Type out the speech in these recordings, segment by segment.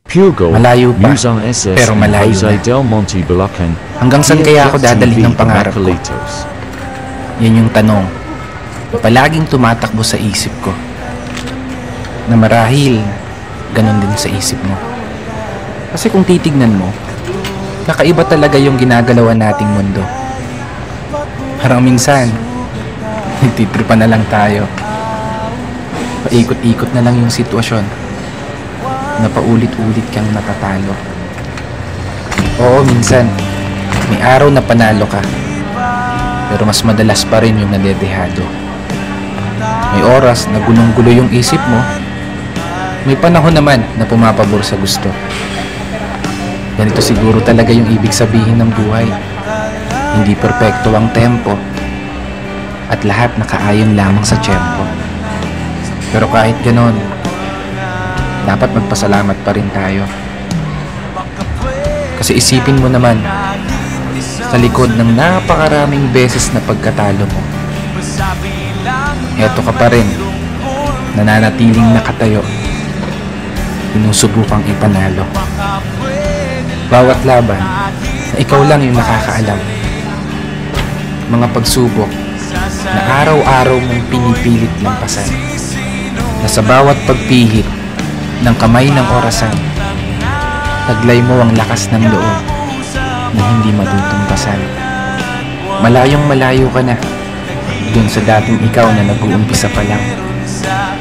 Malayo pa, pero malayo na. Hanggang saan kaya ako dadalhin ng pangarap ko? Yan yung tanong na palaging tumatakbo sa isip ko. Na marahil, ganun din sa isip mo. Kasi kung titignan mo, kakaiba talaga yung ginagalawan nating mundo. Parang minsan, nagtitripa na lang tayo. Paikot-ikot na lang yung sitwasyon na paulit-ulit kang natatalo. Oo, minsan, may araw na panalo ka, pero mas madalas pa rin yung nadedehado. May oras na gunong-gulo yung isip mo, may panahon naman na pumapabor sa gusto. Ganito siguro talaga yung ibig sabihin ng buhay. Hindi perpekto ang tempo at lahat nakaayon lamang sa tiyempo. Pero kahit ganon, dapat magpasalamat pa rin tayo. Kasi isipin mo naman, sa likod ng napakaraming beses na pagkatalo mo, eto ka pa rin, nananatiling nakatayo, sinusubukang ipanalo. Bawat laban na ikaw lang yung nakakaalam. Mga pagsubok na araw-araw mong pinipilit lampasan, na sa bawat pagpihit ng kamay ng orasan, taglay mo ang lakas ng loob na hindi matutumbasan. Malayong malayo ka na dun sa dating ikaw na nag-uumpisa pa lang.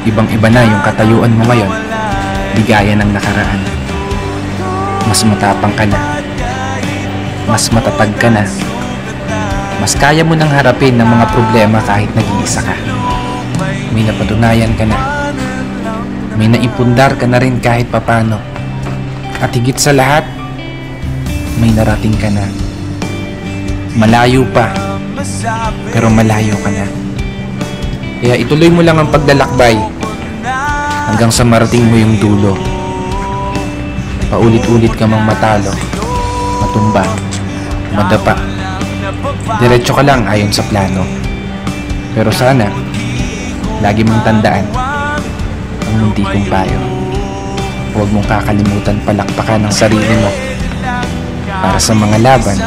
Ibang-iba na yung katayuan mo ngayon, di gaya ng nakaraan. Mas matapang ka na, mas matatag ka na, mas kaya mo nang harapin ng mga problema kahit nag-iisa ka. May napatunayan ka na, may naipundar ka na rin kahit papano. At higit sa lahat, may narating ka na. Malayo pa, pero malayo ka na. Kaya ituloy mo lang ang paglalakbay hanggang sa marating mo yung dulo. Paulit-ulit ka mang matalo, matumba, madapa. Diretso ka lang ayon sa plano. Pero sana, lagi mong tandaan ang munti kong payo. Huwag mong kakalimutan palakpakan ang sarili mo para sa mga laban